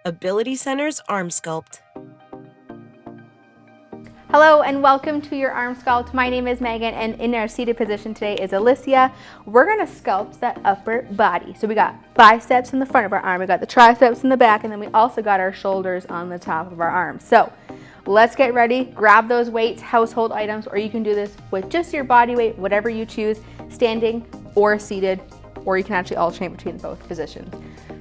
Ability Center's Arm Sculpt. Hello and welcome to your arm sculpt. My name is Megan and in our seated position today is Alicia. We're gonna sculpt that upper body. So we got biceps in the front of our arm, we got the triceps in the back, and then we also got our shoulders on the top of our arms. So let's get ready, grab those weights, household items, or you can do this with just your body weight, whatever you choose, standing or seated, or you can actually alternate between both positions.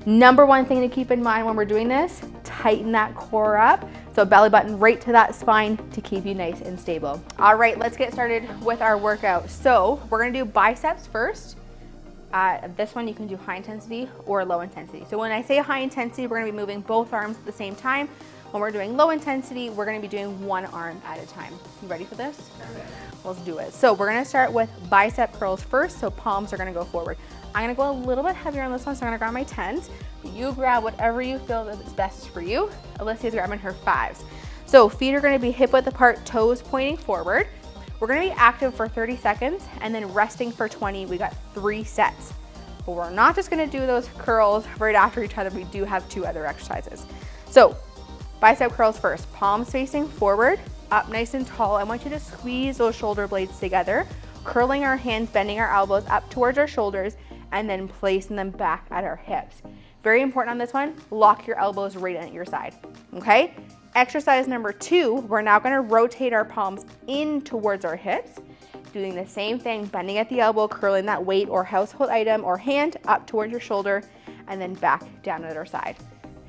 Number one thing to keep in mind when we're doing this, tighten that core up. So belly button right to that spine to keep you nice and stable. All right, let's get started with our workout. So we're gonna do biceps first. This one you can do high intensity or low intensity. So when I say high intensity, we're gonna be moving both arms at the same time. When we're doing low intensity, we're gonna be doing one arm at a time. You ready for this? Okay. Let's do it. So we're gonna start with bicep curls first, so palms are gonna go forward. I'm gonna go a little bit heavier on this one, so I'm gonna grab my 10s. You grab whatever you feel that is best for you. Alicia's grabbing her 5s. So feet are gonna be hip width apart, toes pointing forward. We're gonna be active for 30 seconds and then resting for 20. We got 3 sets. But we're not just gonna do those curls right after each other. We do have 2 other exercises. So bicep curls first, palms facing forward, up nice and tall. I want you to squeeze those shoulder blades together, curling our hands, bending our elbows up towards our shoulders, and then placing them back at our hips. Very important on this one, lock your elbows right at your side, okay? Exercise number 2, we're now gonna rotate our palms in towards our hips, doing the same thing, bending at the elbow, curling that weight or household item or hand up towards your shoulder, and then back down at our side.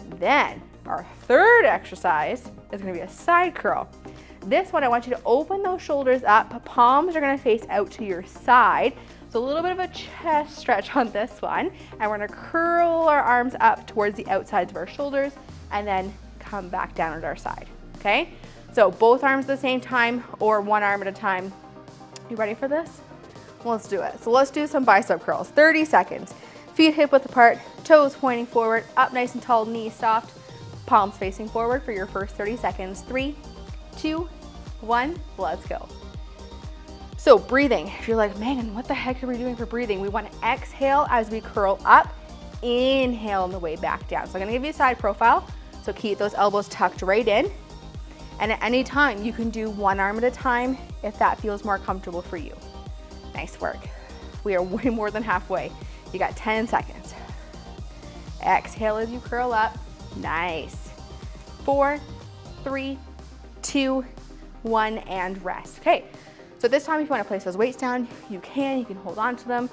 And then our third exercise is gonna be a side curl. This one, I want you to open those shoulders up, palms are gonna face out to your side. So a little bit of a chest stretch on this one. And we're gonna curl our arms up towards the outsides of our shoulders and then come back down at our side, okay? So both arms at the same time or one arm at a time. You ready for this? Let's do it. So let's do some bicep curls, 30 seconds. Feet hip width apart, toes pointing forward, up nice and tall, knees soft, palms facing forward for your first 30 seconds. 3, 2, 1, let's go. So breathing, if you're like, Megan, what the heck are we doing for breathing? We want to exhale as we curl up, inhale on the way back down. So I'm gonna give you a side profile. So keep those elbows tucked right in. And at any time, you can do one arm at a time if that feels more comfortable for you. Nice work. We are way more than halfway. You got 10 seconds. Exhale as you curl up. Nice. 4, 3, 2, 1, and rest. Okay. So this time, if you want to place those weights down, you can hold on to them.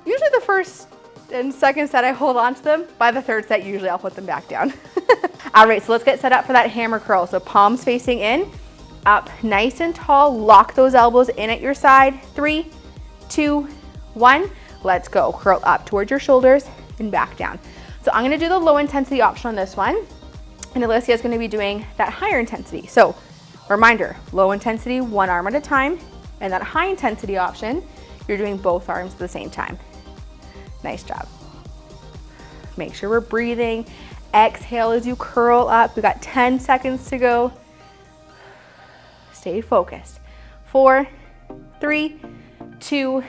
Usually the first and second set I hold on to them. By the third set, usually I'll put them back down. All right, so let's get set up for that hammer curl. So palms facing in, up nice and tall, lock those elbows in at your side. 3, 2, 1, let's go. Curl up towards your shoulders and back down. So I'm gonna do the low intensity option on this one, and Alicia is gonna be doing that higher intensity. So reminder, low intensity, one arm at a time, and that high intensity option, you're doing both arms at the same time. Nice job. Make sure we're breathing. Exhale as you curl up. We got 10 seconds to go. Stay focused. 4, 3, 2,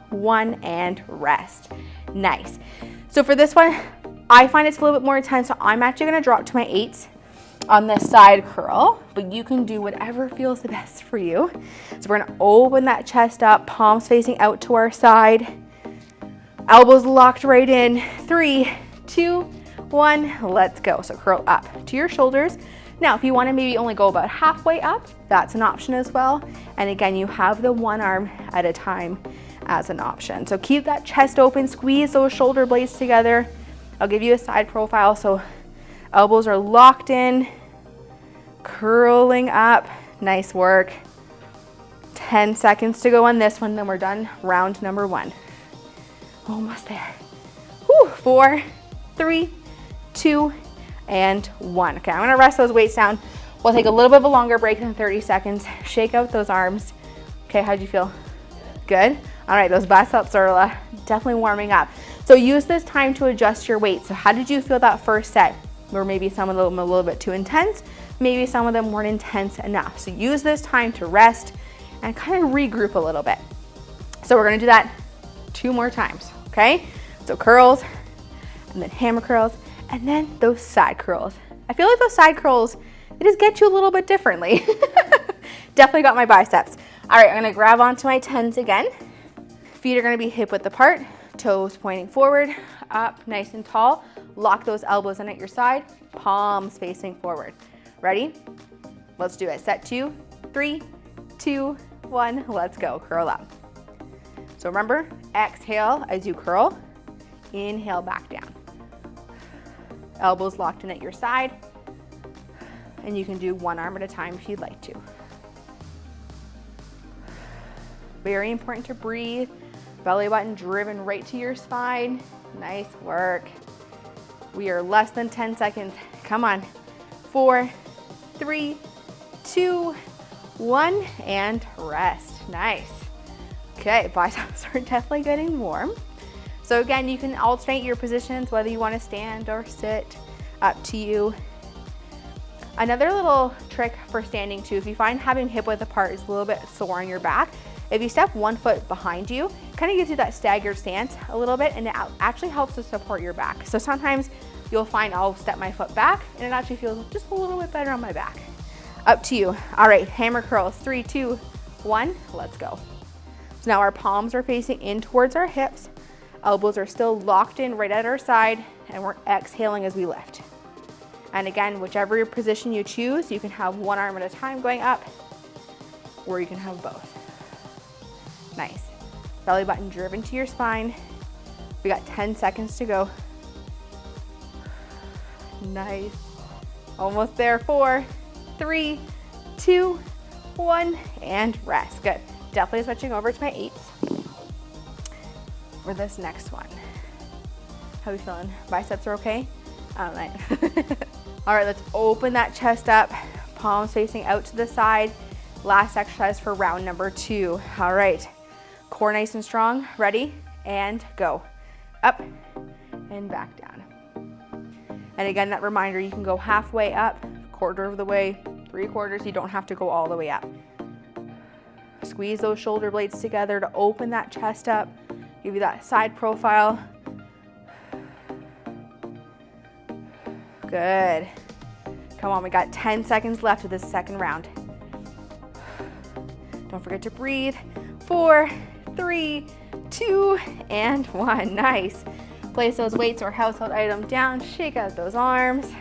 1, and rest. Nice. So for this one, I find it's a little bit more intense, so I'm actually gonna drop to my 8s on this side curl, but you can do whatever feels the best for you. So we're gonna open that chest up, palms facing out to our side, elbows locked right in. 3, 2, 1, let's go. So curl up to your shoulders. Now, if you wanna maybe only go about halfway up, that's an option as well. And again, you have the one arm at a time as an option. So keep that chest open, squeeze those shoulder blades together. I'll give you a side profile. So elbows are locked in, curling up. Nice work. 10 seconds to go on this one, then we're done. Round number 1. Almost there. Whew. 4, 3, 2, and 1. Okay, I'm gonna rest those weights down. We'll take a little bit of a longer break than 30 seconds. Shake out those arms. Okay, how'd you feel? Good? All right, those biceps are definitely warming up. So use this time to adjust your weight. So how did you feel that first set? Or maybe some of them a little bit too intense, maybe some of them weren't intense enough. So use this time to rest and kind of regroup a little bit. So we're gonna do that 2 more times, okay? So curls, and then hammer curls, And then those side curls. I feel like those side curls, they just get you a little bit differently. Definitely got my biceps. All right, I'm gonna grab onto my 10s again. Feet are gonna be hip width apart, toes pointing forward, up, nice and tall. Lock those elbows in at your side, palms facing forward. Ready? Let's do it. Set 2, 3, 2, 1, let's go. Curl up. So remember, exhale as you curl, inhale back down. Elbows locked in at your side, and you can do one arm at a time if you'd like to. Very important to breathe. Belly button driven right to your spine. Nice work. We are less than 10 seconds. Come on. 4, 3, 2, 1, and rest. Nice. Okay, biceps are definitely getting warm. So again, you can alternate your positions, whether you want to stand or sit, up to you. Another little trick for standing too, if you find having hip width apart is a little bit sore on your back, if you step one foot behind you, kind of gives you that staggered stance a little bit, and it actually helps to support your back. So sometimes you'll find I'll step my foot back and it actually feels just a little bit better on my back. Up to you. All right, hammer curls, 3, 2, 1, let's go. So now our palms are facing in towards our hips. Elbows are still locked in right at our side, and we're exhaling as we lift. And again, whichever position you choose, you can have one arm at a time going up, or you can have both. Nice. Belly button driven to your spine. We got 10 seconds to go. Nice. Almost there. 4, 3, 2, 1, and rest. Good. Definitely switching over to my 8s for this next one. How are we feeling? Biceps are okay? All right. All right, let's open that chest up, palms facing out to the side. Last exercise for round number 2. All right, core nice and strong. Ready? And go. Up and back down. And again, that reminder, you can go halfway up, quarter of the way, 3/4. You don't have to go all the way up. Squeeze those shoulder blades together to open that chest up, give you that side profile. Good. Come on, we got 10 seconds left of this second round. Don't forget to breathe. 4, 3, 2, and 1. Nice. Place those weights or household item down, shake out those arms.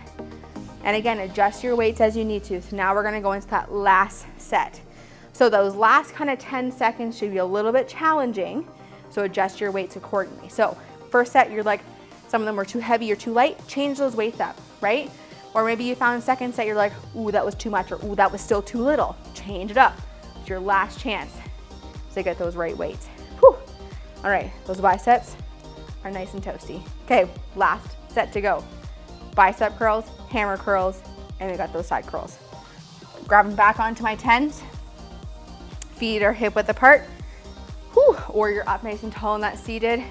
And again, adjust your weights as you need to. So now we're gonna go into that last set. So those last kind of 10 seconds should be a little bit challenging. So adjust your weights accordingly. So first set, you're like, some of them were too heavy or too light, change those weights up, right? Or maybe you found second set, you're like, ooh, that was too much, or ooh, that was still too little. Change it up. It's your last chance to get those right weights. Whew. All right, those biceps are nice and toasty. Okay, last set to go. Bicep curls, hammer curls, and we got those side curls. Grab them back onto my 10s. Feet are hip width apart. Whew. Or you're up nice and tall in that seated.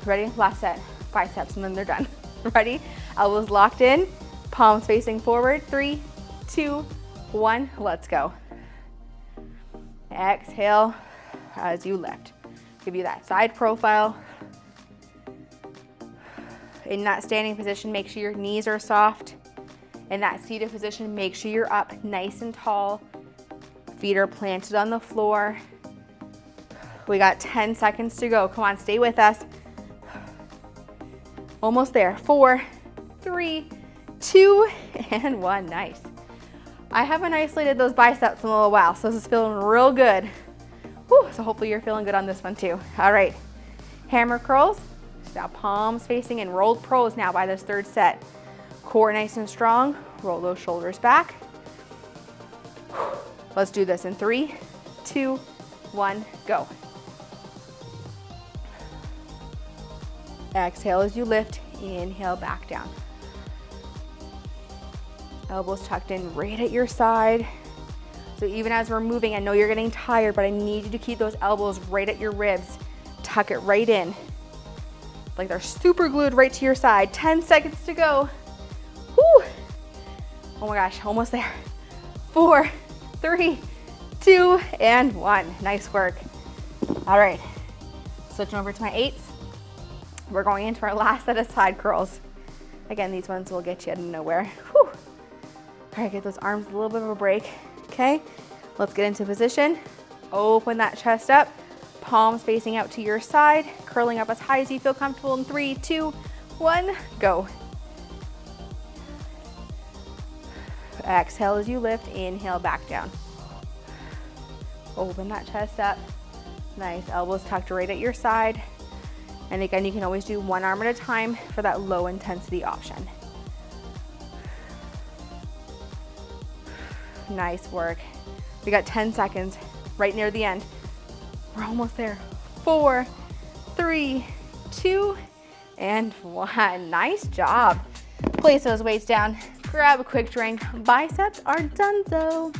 Ready? Last set. Biceps, and then they're done. Ready? Elbows locked in, palms facing forward. 3, 2, 1, let's go. Exhale as you lift. Give you that side profile. In that standing position, make sure your knees are soft. In that seated position, make sure you're up nice and tall. Feet are planted on the floor. We got 10 seconds to go. Come on, stay with us. Almost there. 4, 3, 2, and 1. Nice. I haven't isolated those biceps in a little while, so this is feeling real good. Whew, so hopefully you're feeling good on this one too. All right, hammer curls. Now palms facing in, rolled pros now by this third set. Core nice and strong. Roll those shoulders back. Let's do this in 3, 2, 1, go. Exhale as you lift, inhale back down. Elbows tucked in right at your side. So even as we're moving, I know you're getting tired, but I need you to keep those elbows right at your ribs. Tuck it right in. Like they're super glued right to your side. 10 seconds to go. Woo! Oh my gosh, almost there. 4, 3, 2, and 1. Nice work. All right, switching over to my 8s. We're going into our last set of side curls. Again, these ones will get you out of nowhere. Whew. All right, get those arms a little bit of a break. Okay, let's get into position. Open that chest up, palms facing out to your side, curling up as high as you feel comfortable in 3, 2, 1, go. Exhale as you lift, inhale back down. Open that chest up. Nice, elbows tucked right at your side. And again, you can always do one arm at a time for that low intensity option. Nice work. We got 10 seconds right near the end. We're almost there. 4, 3, 2, and 1. Nice job. Place those weights down. Grab a quick drink. Biceps are donezo.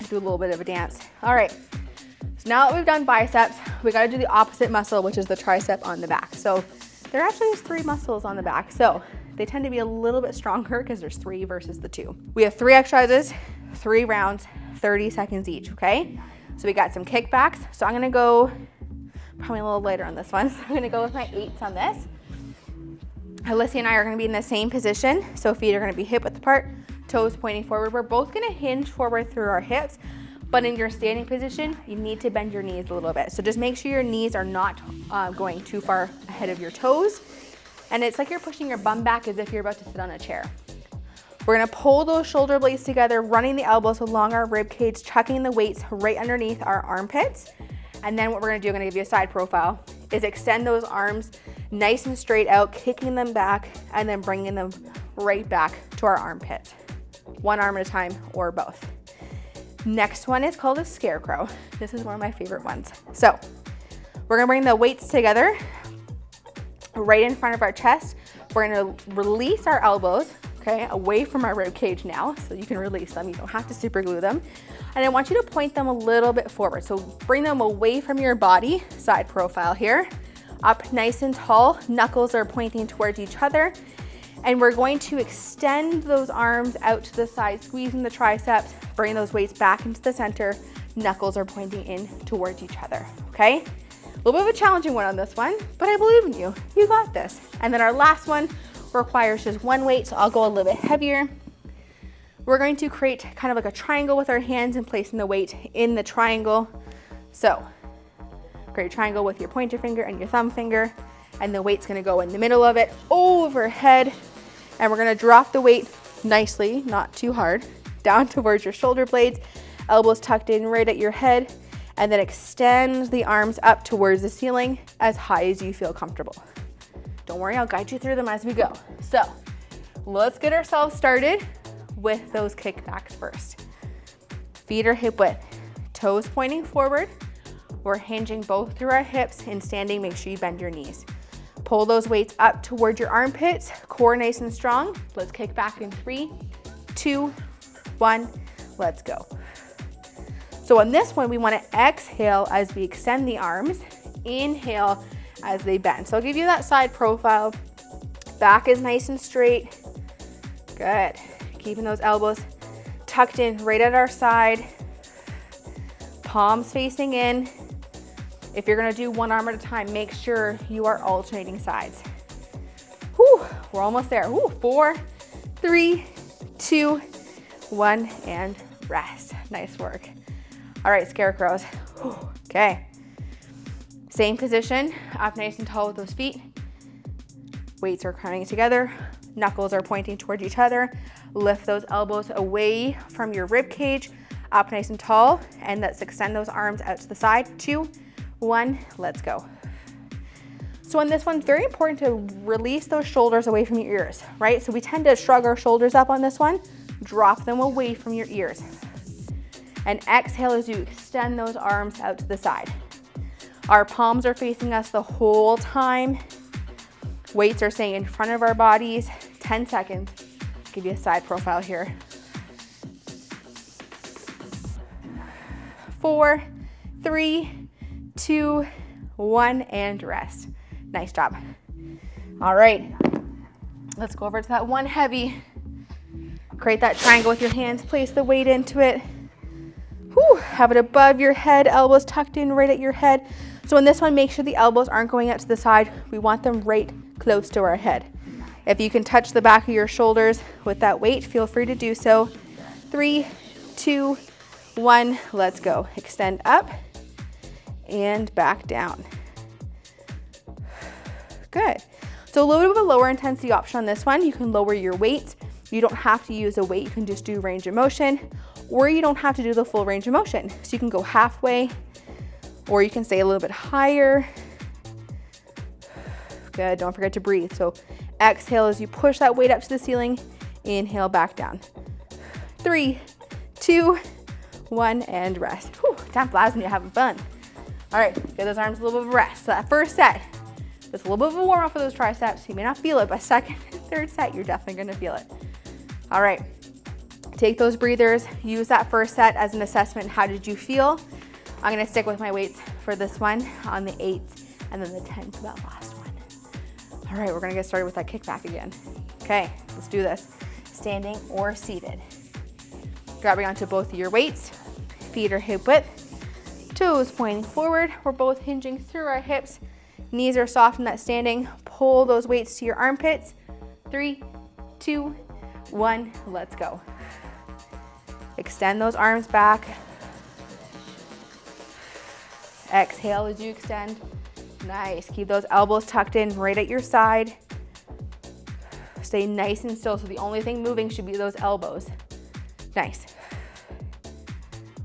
Do a little bit of a dance. All right. So now that we've done biceps, we got to do the opposite muscle, which is the tricep on the back. So there actually is 3 muscles on the back. So they tend to be a little bit stronger because there's 3 versus the 2. We have 3 exercises, 3 rounds, 30 seconds each, okay? So we got some kickbacks. So I'm gonna go probably a little later on this one. So I'm gonna go with my 8s on this. Alyssa and I are gonna be in the same position. So feet are gonna be hip width apart, toes pointing forward. We're both gonna hinge forward through our hips, but in your standing position, you need to bend your knees a little bit. So just make sure your knees are not going too far ahead of your toes. And it's like you're pushing your bum back as if you're about to sit on a chair. We're gonna pull those shoulder blades together, running the elbows along our rib cage, tucking the weights right underneath our armpits. And then what we're gonna do, I'm gonna give you a side profile, is extend those arms nice and straight out, kicking them back, and then bringing them right back to our armpit. One arm at a time or both. Next one is called a scarecrow. This is one of my favorite ones. So we're gonna bring the weights together right in front of our chest. We're gonna release our elbows, okay, away from our rib cage now, so you can release them. You don't have to super glue them. And I want you to point them a little bit forward. So bring them away from your body, side profile here, up nice and tall. Knuckles are pointing towards each other. And we're going to extend those arms out to the side, squeezing the triceps, bring those weights back into the center. Knuckles are pointing in towards each other, okay? A little bit of a challenging one on this one, but I believe in you. You got this. And then our last one requires just one weight, so I'll go a little bit heavier. We're going to create kind of like a triangle with our hands and placing the weight in the triangle. So create a triangle with your pointer finger and your thumb finger, and the weight's gonna go in the middle of it, overhead, and we're gonna drop the weight nicely, not too hard, down towards your shoulder blades, elbows tucked in right at your head, and then extend the arms up towards the ceiling as high as you feel comfortable. Don't worry, I'll guide you through them as we go. So let's get ourselves started with those kickbacks first. Feet are hip width, toes pointing forward. We're hinging both through our hips. In standing, make sure you bend your knees. Pull those weights up towards your armpits, core nice and strong. Let's kick back in 3, 2, 1, let's go. So on this one, we wanna exhale as we extend the arms, inhale as they bend. So I'll give you that side profile. Back is nice and straight. Good. Keeping those elbows tucked in right at our side. Palms facing in. If you're gonna do one arm at a time, make sure you are alternating sides. Whew, we're almost there. Whew, 4, 3, 2, 1, and rest. Nice work. All right, scarecrows. Whew, okay. Same position, up nice and tall with those feet. Weights are coming together. Knuckles are pointing towards each other. Lift those elbows away from your rib cage, up nice and tall, and let's extend those arms out to the side. 2, 1, let's go. So on this one, it's very important to release those shoulders away from your ears, right? So we tend to shrug our shoulders up on this one, drop them away from your ears. And exhale as you extend those arms out to the side. Our palms are facing us the whole time. Weights are staying in front of our bodies. 10 seconds. Give you a side profile here. 4, 3, 2, 1, and rest. Nice job. All right, let's go over to that one heavy. Create that triangle with your hands. Place the weight into it. Whew, have it above your head, elbows tucked in right at your head. So in this one, make sure the elbows aren't going out to the side. We want them right close to our head. If you can touch the back of your shoulders with that weight, feel free to do so. 3, 2, 1, let's go. Extend up and back down. Good. So a little bit of a lower intensity option on this one. You can lower your weight. You don't have to use a weight. You can just do range of motion, or you don't have to do the full range of motion. So you can go halfway, or you can stay a little bit higher. Good. Don't forget to breathe. So exhale as you push that weight up to the ceiling. Inhale back down. 3, 2, 1, and rest. Whew, time flies when you're having fun. All right, give those arms a little bit of a rest. So that first set, just a little bit of a warm up for those triceps. You may not feel it, but second and third set, you're definitely gonna feel it. All right, take those breathers. Use that first set as an assessment. How did you feel? I'm gonna stick with my weights for this one on the 8 and then the 10 for that last one. All right, we're gonna get started with that kickback again. Okay, let's do this. Standing or seated. Grabbing onto both of your weights, feet are hip width, toes pointing forward. We're both hinging through our hips. Knees are soft in that standing. Pull those weights to your armpits. 3, 2, 1, let's go. Extend those arms back. Exhale as you extend. Nice. Keep those elbows tucked in right at your side. Stay nice and still, so the only thing moving should be those elbows. Nice.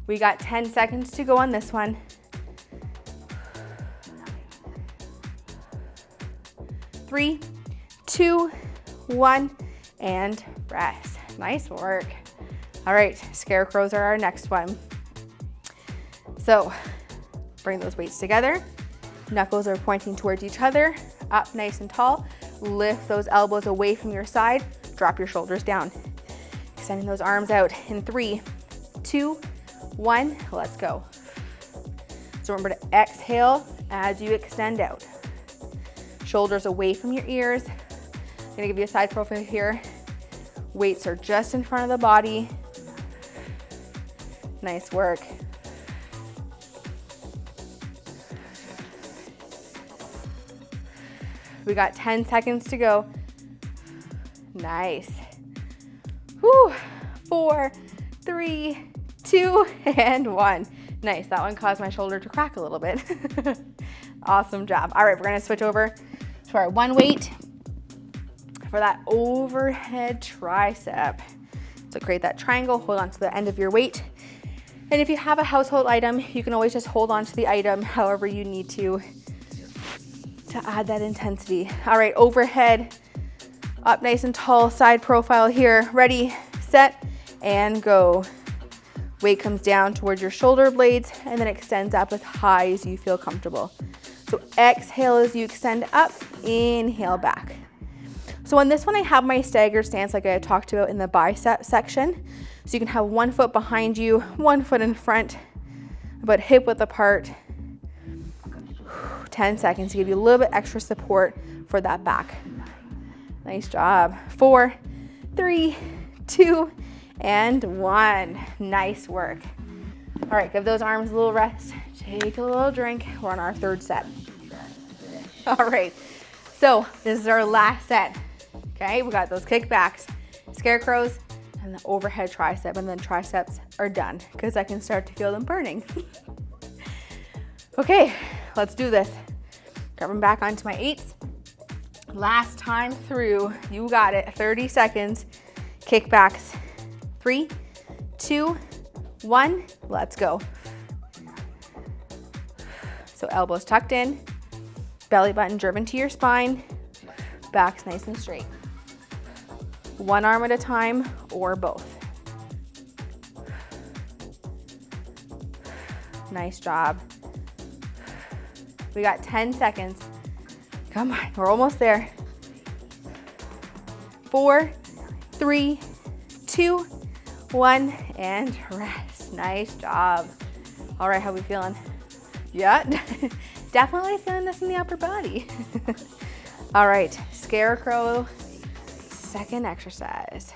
We got 10 seconds to go on this one. 3, 2, 1, and rest. Nice work. All right, scarecrows are our next one. So bring those weights together. Knuckles are pointing towards each other, up nice and tall. Lift those elbows away from your side. Drop your shoulders down. Extending those arms out in 3, 2, 1, let's go. So remember to exhale as you extend out. Shoulders away from your ears. I'm gonna give you a side profile here. Weights are just in front of the body. Nice work. We got 10 seconds to go. Nice. Whew. 4, 3, 2, and 1. Nice, that one caused my shoulder to crack a little bit. Awesome job. All right, we're gonna switch over to our one weight for that overhead tricep. So create that triangle, hold on to the end of your weight. And if you have a household item, you can always just hold on to the item however you need to add that intensity. All right, overhead, up nice and tall, side profile here. Ready, set, and go. Weight comes down towards your shoulder blades and then extends up as high as you feel comfortable. So exhale as you extend up, inhale back. So on this one, I have my staggered stance like I talked about in the bicep section. So you can have one foot behind you, one foot in front, about hip width apart. 10 seconds to give you a little bit extra support for that back. Nice job. 4, 3, 2, and 1. Nice work. All right, give those arms a little rest. Take a little drink. We're on our third set. All right, so this is our last set. Okay, we got those kickbacks, scarecrows, and the overhead tricep, and then triceps are done because I can start to feel them burning. Okay, let's do this. Coming back onto my 8s. Last time through, you got it. 30 seconds, kickbacks. 3, 2, 1, let's go. So elbows tucked in, belly button driven to your spine, back's nice and straight. One arm at a time or both. Nice job. We got 10 seconds. Come on, we're almost there. 4, 3, 2, 1, and rest. Nice job. All right, how we feeling? Yeah, definitely feeling this in the upper body. All right, scarecrow, second exercise.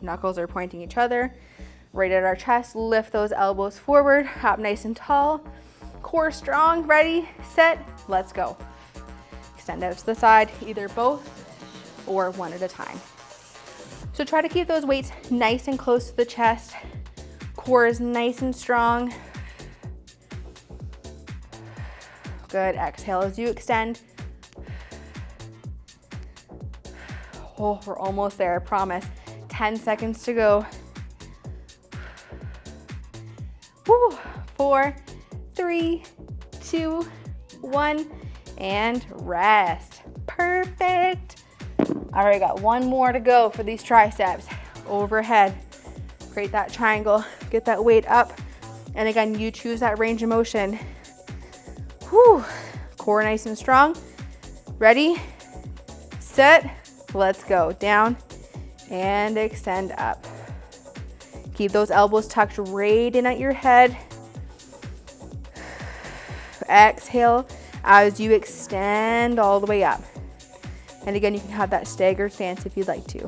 Knuckles are pointing each other, right at our chest. Lift those elbows forward, up nice and tall. Core strong, ready, set, let's go. extend out to the side, either both or one at a time. So try to keep those weights nice and close to the chest. Core is nice and strong. Good, exhale as you extend. Oh, we're almost there, I promise. 10 seconds to go. Woo. 4, 3, 2, 1, and rest. Perfect. All right, got one more to go for these triceps. Overhead, create that triangle, get that weight up. And again, you choose that range of motion. Whew. Core nice and strong. Ready, set, let's go. Down and extend up. Keep those elbows tucked right in at your head. Exhale as you extend all the way up. And again, you can have that staggered stance if you'd like to.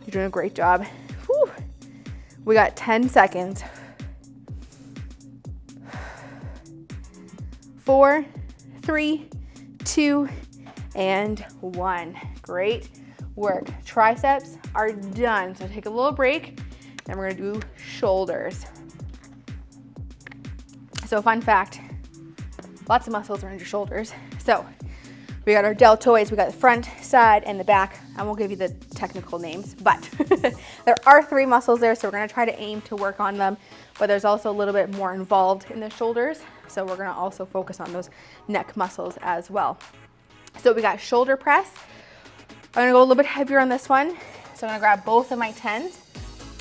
You're doing a great job. Whew. We got 10 seconds. 4, 3, 2, and 1. Great work. Triceps are done. So take a little break and we're gonna do shoulders. So fun fact, lots of muscles around your shoulders. So we got our deltoids, we got the front, side, and the back. I won't give you the technical names, but there are 3 muscles there, so we're gonna try to aim to work on them, but there's also a little bit more involved in the shoulders, so we're gonna also focus on those neck muscles as well. So we got shoulder press. I'm gonna go a little bit heavier on this one. So I'm gonna grab both of my 10s.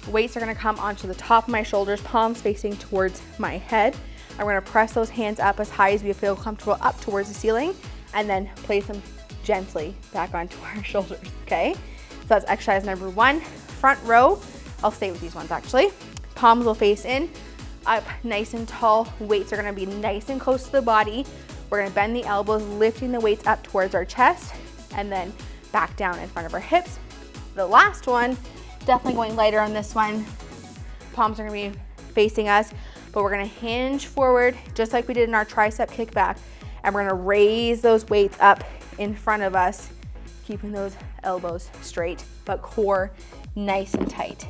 Weights are gonna come onto the top of my shoulders, palms facing towards my head. I'm gonna press those hands up as high as we feel comfortable up towards the ceiling, and then place them gently back onto our shoulders, okay? So that's exercise number 1. Front row, I'll stay with these ones actually. Palms will face in, up nice and tall. Weights are gonna be nice and close to the body. We're gonna bend the elbows, lifting the weights up towards our chest, and then back down in front of our hips. The last one, definitely going lighter on this one. Palms are gonna be facing us, but we're gonna hinge forward just like we did in our tricep kickback, and we're gonna raise those weights up in front of us, keeping those elbows straight, but core nice and tight.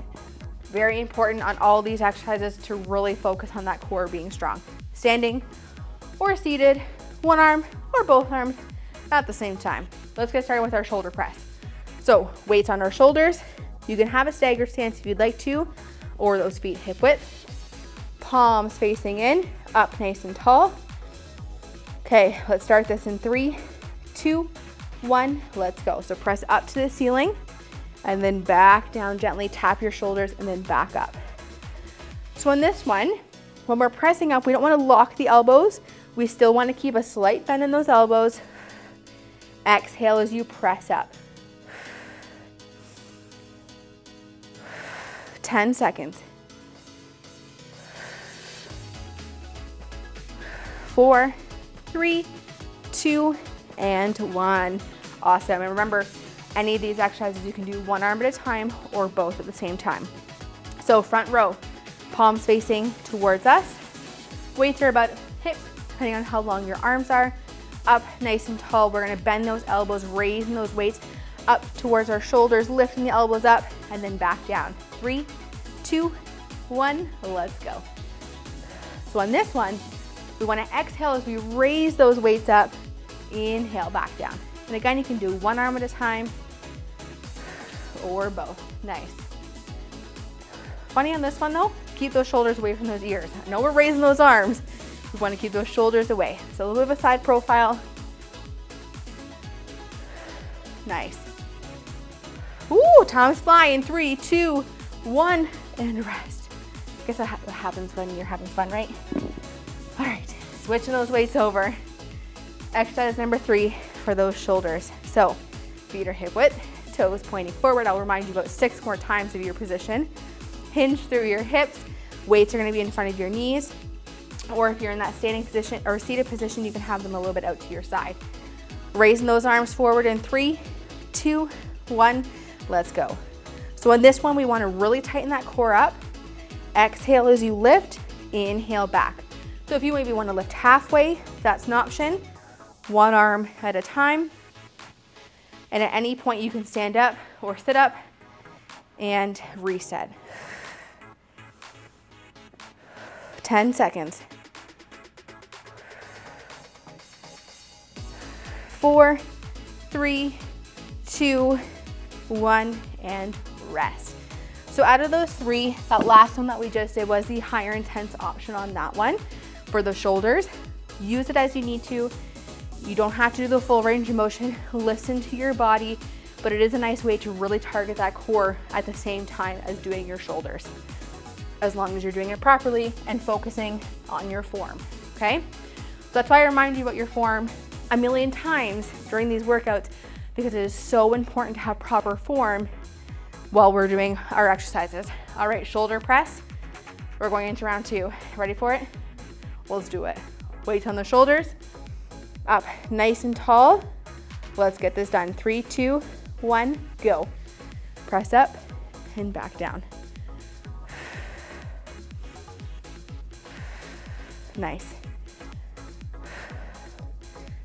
Very important on all these exercises to really focus on that core being strong. Standing or seated, one arm or both arms at the same time. Let's get started with our shoulder press. So weights on our shoulders. You can have a staggered stance if you'd like to, or those feet hip width. Palms facing in, up nice and tall. Okay, let's start this in 3, 2, 1, let's go. So press up to the ceiling and then back down gently, tap your shoulders and then back up. So on this one, when we're pressing up, we don't want to lock the elbows. We still want to keep a slight bend in those elbows. Exhale as you press up. 10 seconds. 4, 3, 2, and 1. Awesome. And remember, any of these exercises you can do one arm at a time or both at the same time. So front row, palms facing towards us. Weights are about hips, depending on how long your arms are. Up nice and tall. We're gonna bend those elbows, raising those weights up towards our shoulders, lifting the elbows up, and then back down. 3, 2, 1, let's go. So on this one, we wanna exhale as we raise those weights up, inhale back down. And again, you can do one arm at a time or both. Nice. Funny on this one though, keep those shoulders away from those ears. I know we're raising those arms. We want to keep those shoulders away. So a little bit of a side profile. Nice. Ooh, time's flying. 3, 2, 1, and rest. I guess that's what happens when you're having fun, right? All right, switching those weights over. Exercise number 3 for those shoulders. So feet are hip width, toes pointing forward. I'll remind you about 6 more times of your position. Hinge through your hips. Weights are gonna be in front of your knees. Or if you're in that standing position or seated position, you can have them a little bit out to your side. Raising those arms forward in 3, 2, 1, let's go. So on this one, we wanna really tighten that core up. Exhale as you lift, inhale back. So if you maybe want to lift halfway, that's an option. One arm at a time. And at any point you can stand up or sit up and reset. 10 seconds. 4, 3, 2, 1, and rest. So out of those 3, that last one that we just did was the higher intense option on that one for the shoulders. Use it as you need to. You don't have to do the full range of motion. Listen to your body, but it is a nice way to really target that core at the same time as doing your shoulders, as long as you're doing it properly and focusing on your form, okay? So that's why I remind you about your form a million times during these workouts, because it is so important to have proper form while we're doing our exercises. All right, shoulder press. We're going into round 2. Ready for it? Let's do it. Weight on the shoulders, up nice and tall. Let's get this done. 3, 2, 1, go. Press up and back down. Nice.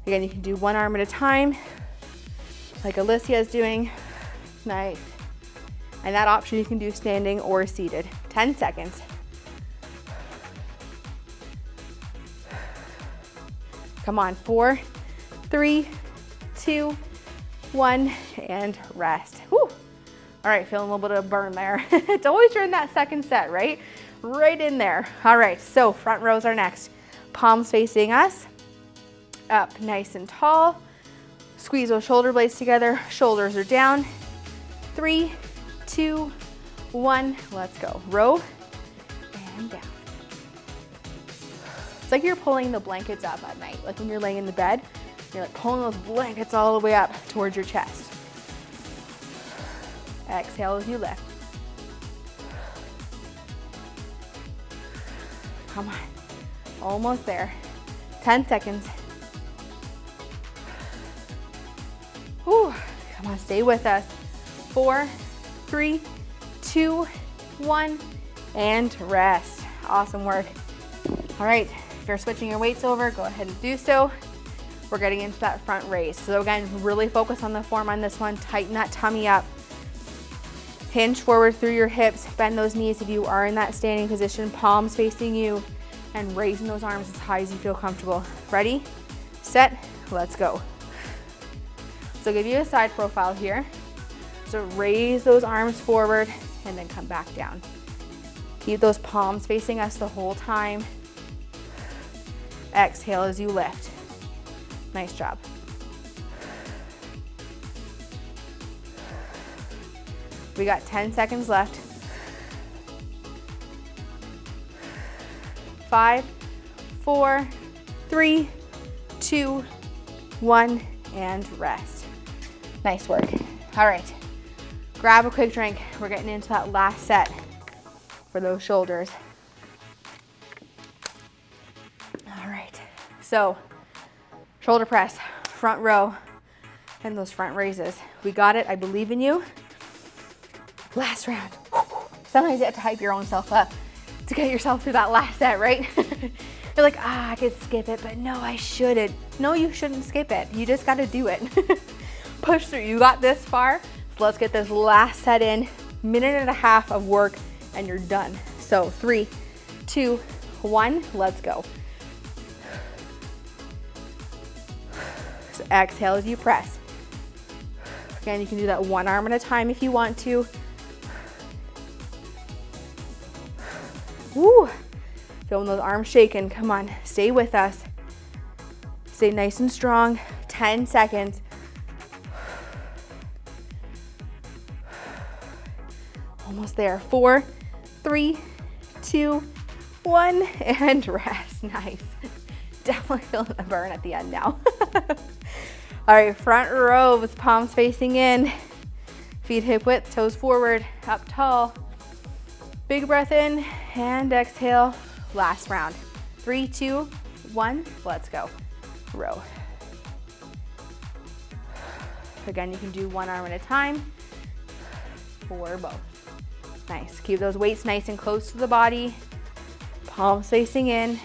Again, you can do one arm at a time, like Alicia is doing. Nice. And that option you can do standing or seated. 10 seconds. Come on, 4, 3, 2, 1, and rest. Whew. All right, feeling a little bit of burn there. It's always during that second set, right? Right in there. All right, so front rows are next. Palms facing us, up nice and tall. Squeeze those shoulder blades together, shoulders are down. 3, 2, 1, let's go. Row and down. It's like you're pulling the blankets up at night, like when you're laying in the bed, you're like pulling those blankets all the way up towards your chest. Exhale as you lift. Come on, almost there. 10 seconds. Whew. Come on, stay with us. 4, 3, 2, 1, and rest. Awesome work. All right, if you're switching your weights over, go ahead and do so. We're getting into that front raise. So again, really focus on the form on this one. Tighten that tummy up. Hinge forward through your hips. Bend those knees if you are in that standing position. Palms facing you and raising those arms as high as you feel comfortable. Ready, set, let's go. So give you a side profile here. So raise those arms forward and then come back down. Keep those palms facing us the whole time. Exhale as you lift. Nice job. We got 10 seconds left. 5, 4, 3, 2, 1, and rest. Nice work. All right, grab a quick drink. We're getting into that last set for those shoulders. All right, so shoulder press, front row, and those front raises. We got it, I believe in you. Last round. Sometimes you have to hype your own self up to get yourself through that last set, right? You're like, I could skip it, but no, I shouldn't. No, you shouldn't skip it. You just gotta do it. Push through, you got this far. So let's get this last set in. Minute and a half of work and you're done. So 3, 2, 1, let's go. So exhale as you press. Again, you can do that one arm at a time if you want to. Woo! Feeling those arms shaking. Come on, stay with us. Stay nice and strong. 10 seconds. Almost there. 4, 3, 2, 1, and rest. Nice. Definitely feeling the burn at the end now. All right, front row with palms facing in. Feet hip width, toes forward, up tall. Big breath in and exhale. Last round. 3, 2, 1, let's go. Row. Again, you can do one arm at a time or both. Nice. Keep those weights nice and close to the body. Palms facing in.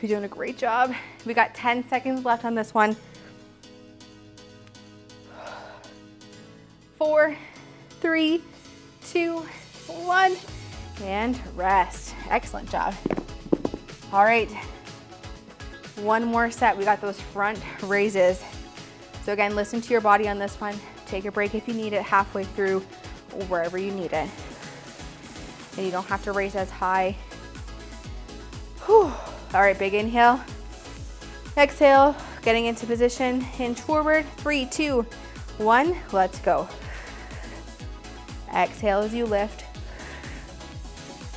You're doing a great job. We got 10 seconds left on this one. 4, 3, 2, 1, and rest. Excellent job. All right, one more set. We got those front raises. So again, listen to your body on this one. Take a break if you need it halfway through, or wherever you need it. And you don't have to raise as high. Whew. All right, big inhale. Exhale, getting into position, hinge forward. 3, 2, 1, let's go. Exhale as you lift.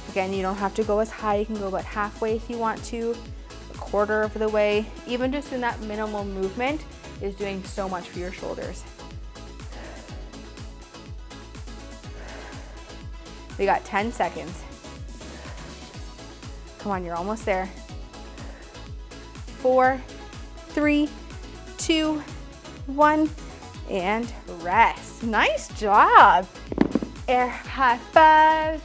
Again, you don't have to go as high. You can go about halfway if you want to, a quarter of the way. Even just in that minimal movement is doing so much for your shoulders. We got 10 seconds. Come on, you're almost there. 4, 3, 2, 1, and rest. Nice job. Air high fives,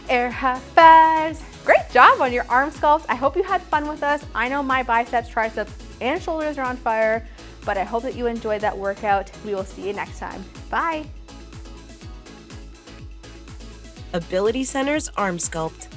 air high fives. Great job on your arm sculpt. I hope you had fun with us. I know my biceps, triceps, and shoulders are on fire, but I hope that you enjoyed that workout. We will see you next time. Bye. Ability Center's Arm Sculpt.